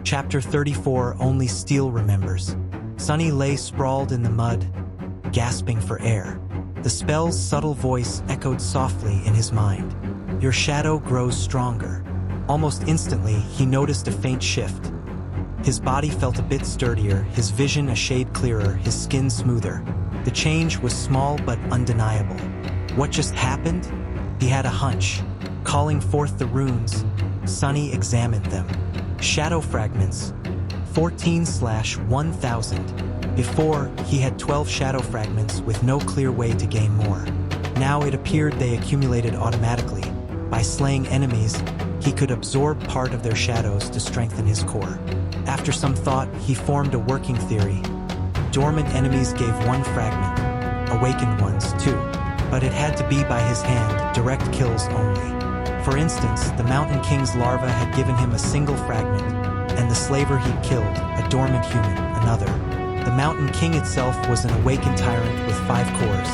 Chapter 34, Only Steel Remembers. Sunny lay sprawled in the mud, gasping for air. The spell's subtle voice echoed softly in his mind. Your shadow grows stronger. Almost instantly, he noticed a faint shift. His body felt a bit sturdier, his vision a shade clearer, his skin smoother. The change was small but undeniable. What just happened? He had a hunch. Calling forth the runes, Sunny examined them. Shadow fragments, 14/1000. Before, he had 12 shadow fragments with no clear way to gain more. Now it appeared they accumulated automatically. By slaying enemies, he could absorb part of their shadows to strengthen his core. After some thought, he formed a working theory. Dormant enemies gave 1 fragment, awakened ones 2. But it had to be by his hand, direct kills only. For instance, the Mountain King's larva had given him a single fragment, and the slaver he'd killed, a dormant human, another. The Mountain King itself was an awakened tyrant with 5 cores,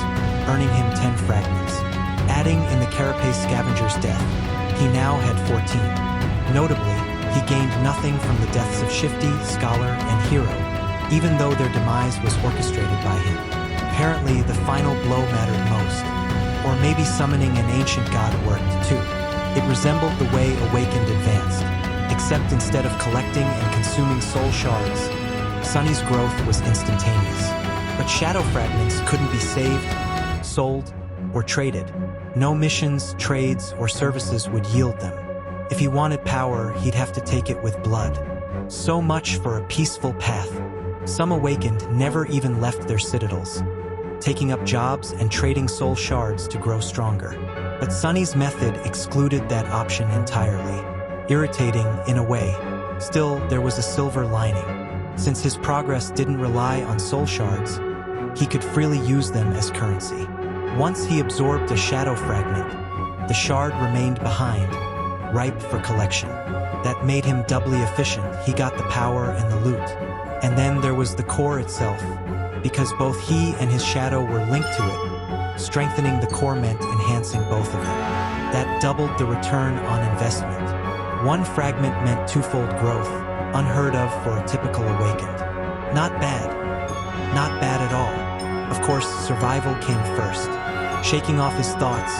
earning him 10 fragments. Adding in the Carapace Scavenger's death, he now had 14. Notably, he gained nothing from the deaths of Shifty, Scholar, and Hero, even though their demise was orchestrated by him. Apparently, the final blow mattered most. Or maybe summoning an ancient god worked too. It resembled the way Awakened advanced, except instead of collecting and consuming soul shards, Sunny's growth was instantaneous. But shadow fragments couldn't be saved, sold, or traded. No missions, trades, or services would yield them. If he wanted power, he'd have to take it with blood. So much for a peaceful path. Some Awakened never even left their citadels, taking up jobs and trading soul shards to grow stronger. But Sunny's method excluded that option entirely, irritating in a way. Still, there was a silver lining. Since his progress didn't rely on soul shards, he could freely use them as currency. Once he absorbed a shadow fragment, the shard remained behind, ripe for collection. That made him doubly efficient. He got the power and the loot. And then there was the core itself, because both he and his shadow were linked to it. Strengthening the core meant enhancing both of them. That doubled the return on investment. 1 fragment meant 2-fold growth, unheard of for a typical Awakened. Not bad. Not bad at all. Of course, survival came first. Shaking off his thoughts,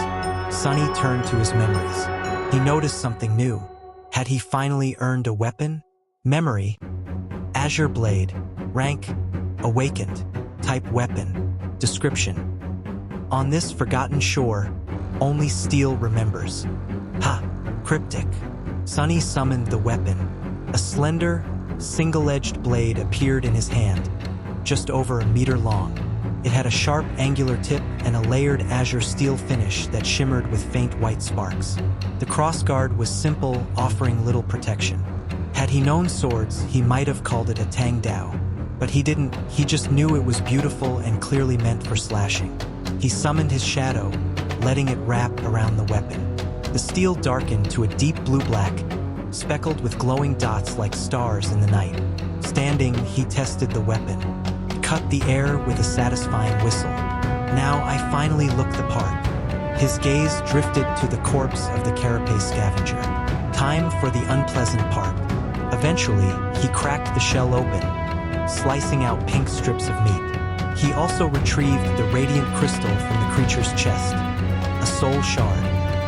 Sunny turned to his memories. He noticed something new. Had he finally earned a weapon? Memory. Azure Blade. Rank. Awakened. Type weapon. Description. On this forgotten shore, only steel remembers. Ha! Cryptic. Sunny summoned the weapon. A slender, single-edged blade appeared in his hand, just over a meter long. It had a sharp, angular tip and a layered azure steel finish that shimmered with faint white sparks. The crossguard was simple, offering little protection. Had he known swords, he might have called it a Tang Dao. But he didn't. He just knew it was beautiful and clearly meant for slashing. He summoned his shadow, letting it wrap around the weapon. The steel darkened to a deep blue-black, speckled with glowing dots like stars in the night. Standing, he tested the weapon. It cut the air with a satisfying whistle. Now I finally looked the part. His gaze drifted to the corpse of the Carapace Scavenger. Time for the unpleasant part. Eventually, he cracked the shell open, slicing out pink strips of meat. He also retrieved the radiant crystal from the creature's chest, a soul shard.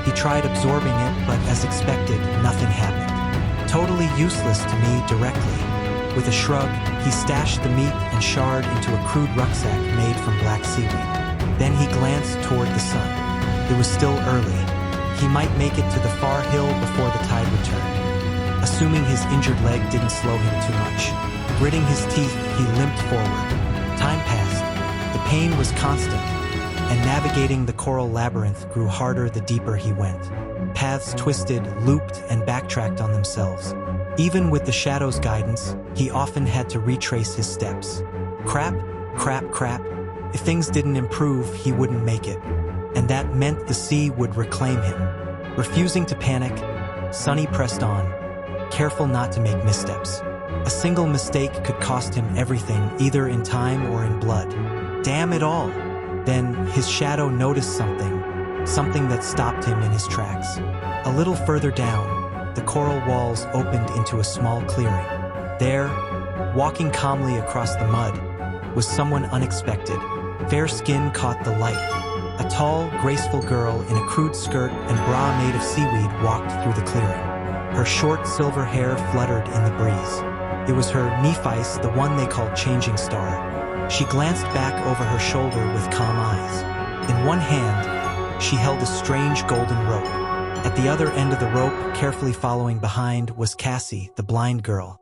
He tried absorbing it, but as expected, nothing happened. Totally useless to me directly. With a shrug, he stashed the meat and shard into a crude rucksack made from black seaweed. Then he glanced toward the sun. It was still early. He might make it to the far hill before the tide returned. Assuming his injured leg didn't slow him too much. Gritting his teeth, he limped forward. Time passed. The pain was constant, and navigating the coral labyrinth grew harder the deeper he went. Paths twisted, looped, and backtracked on themselves. Even with the shadow's guidance, he often had to retrace his steps. Crap, crap, crap. If things didn't improve, he wouldn't make it. And that meant the sea would reclaim him. Refusing to panic, Sunny pressed on, careful not to make missteps. A single mistake could cost him everything, either in time or in blood. Damn it all! Then his shadow noticed something that stopped him in his tracks. A little further down, the coral walls opened into a small clearing. There, walking calmly across the mud, was someone unexpected. Fair skin caught the light. A tall, graceful girl in a crude skirt and bra made of seaweed walked through the clearing. Her short silver hair fluttered in the breeze. It was her Nephis, the one they called Changing Star. She glanced back over her shoulder with calm eyes. In one hand, she held a strange golden rope. At the other end of the rope, carefully following behind, was Cassie, the blind girl.